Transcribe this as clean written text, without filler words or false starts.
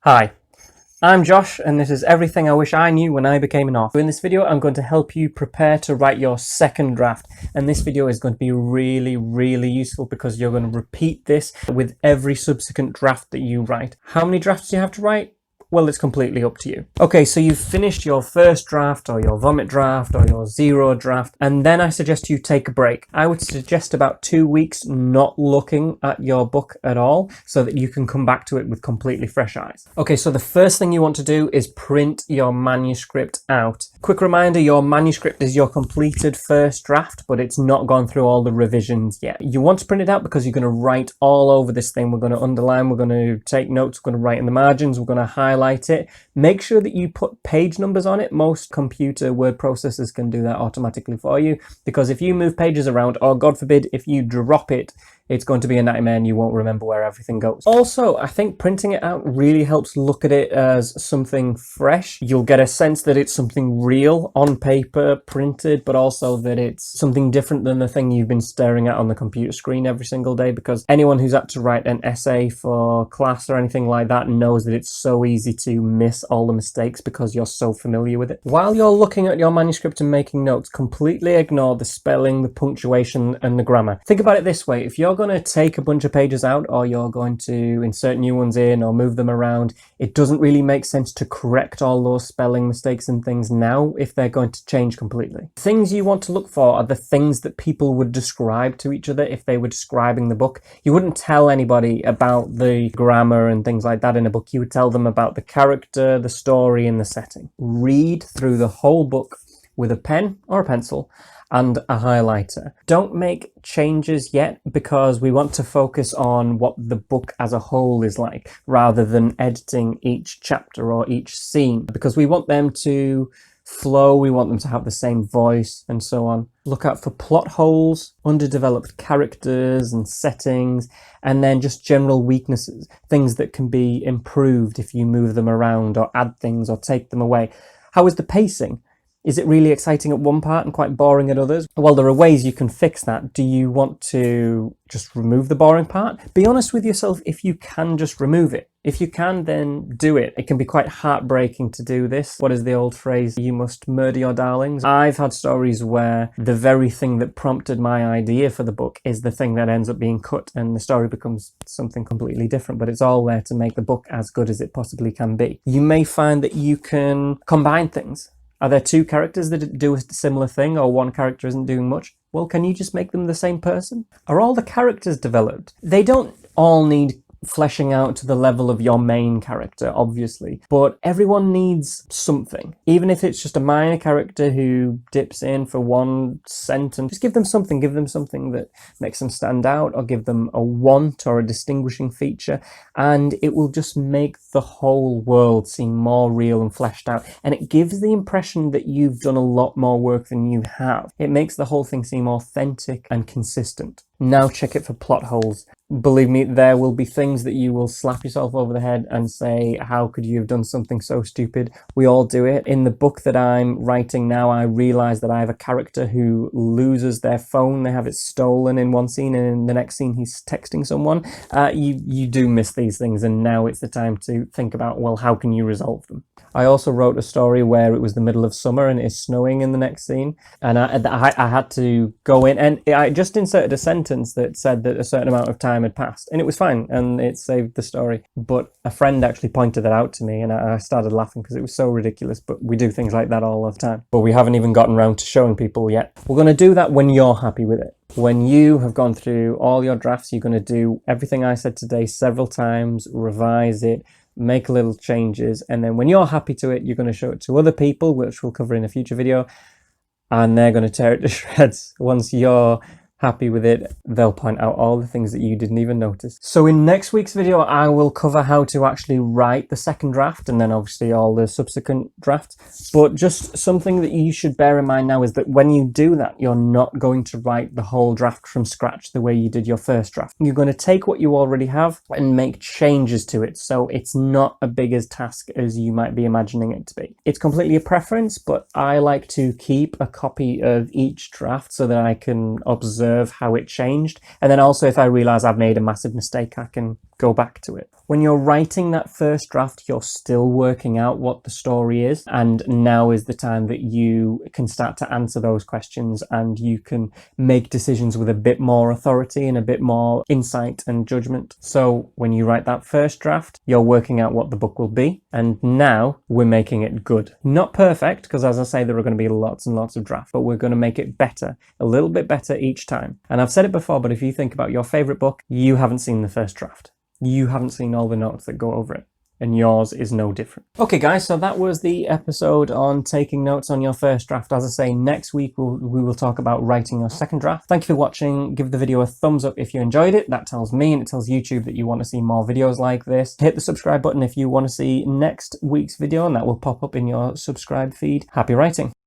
Hi, I'm Josh and this is everything I wish I knew when I became an author. In this video I'm going to help you prepare to write your second draft, and this video is going to be really useful because you're going to repeat this with every subsequent draft that you write. How many drafts do you have to write? Well, it's completely up to you. Okay, so you've finished your first draft or your vomit draft or your zero draft, and then I suggest you take a break. I would suggest about 2 weeks not looking at your book at all so that you can come back to it with completely fresh eyes. Okay, so the first thing you want to do is print your manuscript out. Quick reminder, your manuscript is your completed first draft, but it's not gone through all the revisions yet. You want to print it out because you're going to write all over this thing. We're going to underline, we're going to take notes, we're going to write in the margins, we're going to highlight it. Make sure that you put page numbers on it. Most computer word processors can do that automatically for you, because if you move pages around, or God forbid, if you drop it, it's going to be a nightmare and you won't remember where everything goes. Also, I think printing it out really helps look at it as something fresh. You'll get a sense that it's something real on paper, printed, but also that it's something different than the thing you've been staring at on the computer screen every single day, because anyone who's had to write an essay for class or anything like that knows that it's so easy to miss all the mistakes because you're so familiar with it. While you're looking at your manuscript and making notes, completely ignore the spelling, the punctuation, and the grammar. Think about it this way: if you're going to take a bunch of pages out, or you're going to insert new ones in or move them around, it doesn't really make sense to correct all those spelling mistakes and things now if they're going to change completely. Things you want to look for are the things that people would describe to each other if they were describing the book. You wouldn't tell anybody about the grammar and things like that in a book. You would tell them about the character, the story, and the setting. Read through the whole book with a pen or a pencil and a highlighter. Don't make changes yet, because we want to focus on what the book as a whole is like, rather than editing each chapter or each scene, because we want them to flow, we want them to have the same voice, and so on. Look out for plot holes, underdeveloped characters and settings, and then just general weaknesses, things that can be improved if you move them around or add things or take them away. How is the pacing? Is it really exciting at one part and quite boring at others? Well, there are ways you can fix that. Do you want to just remove the boring part? Be honest with yourself if you can just remove it. If you can, then do it. It can be quite heartbreaking to do this. What is the old phrase? You must murder your darlings. I've had stories where the very thing that prompted my idea for the book is the thing that ends up being cut, and the story becomes something completely different, but it's all there to make the book as good as it possibly can be. You may find that you can combine things. Are there two characters that do a similar thing, or one character isn't doing much? Well, can you just make them the same person? Are all the characters developed? They don't all need fleshing out to the level of your main character, obviously, but everyone needs something. Even if it's just a minor character who dips in for one sentence, just give them something that makes them stand out, or give them a want or a distinguishing feature, and it will just make the whole world seem more real and fleshed out, and it gives the impression that you've done a lot more work than you have. It makes the whole thing seem authentic and consistent. Now check it for plot holes. Believe me, there will be things that you will slap yourself over the head and say, how could you have done something so stupid? We all do it. In the book that I'm writing now, I realize that I have a character who loses their phone. They have it stolen in one scene, and in the next scene he's texting someone. You do miss these things, and now it's the time to think about, well, how can you resolve them? I also wrote a story where it was the middle of summer and it's snowing in the next scene, and I had to go in, and I just inserted a sentence that said that a certain amount of time had passed, and it was fine, and it saved the story. But a friend actually pointed that out to me, and I started laughing because it was so ridiculous, but we do things like that all the time. But we haven't even gotten around to showing people yet. We're going to do that when you're happy with it. When you have gone through all your drafts, you're going to do everything I said today several times, revise it, make little changes, and then when you're happy to it, you're going to show it to other people, which we'll cover in a future video, and they're going to tear it to shreds. Once you're happy with it, they'll point out all the things that you didn't even notice. So in next week's video, I will cover how to actually write the second draft, and then obviously all the subsequent drafts. But just something that you should bear in mind now is that when you do that, you're not going to write the whole draft from scratch the way you did your first draft. You're going to take what you already have and make changes to it, so it's not a big as task as you might be imagining it to be. It's completely a preference, but I like to keep a copy of each draft so that I can observe how it changed, and then also if I realize I've made a massive mistake, I can go back to it. When you're writing that first draft, you're still working out what the story is, and now is the time that you can start to answer those questions, and you can make decisions with a bit more authority and a bit more insight and judgment. So when you write that first draft, you're working out what the book will be, and now we're making it good. Not perfect, because as I say, there are going to be lots and lots of drafts, but we're going to make it better, a little bit better each time. And I've said it before, but if you think about your favorite book, you haven't seen the first draft. You haven't seen all the notes that go over it, and yours is no different. Okay guys, so that was the episode on taking notes on your first draft. As I say, next week we will talk about writing your second draft. Thank you for watching. Give the video a thumbs up if you enjoyed it. That tells me and it tells YouTube that you want to see more videos like this. Hit the subscribe button if you want to see next week's video, and that will pop up in your subscribe feed. Happy writing.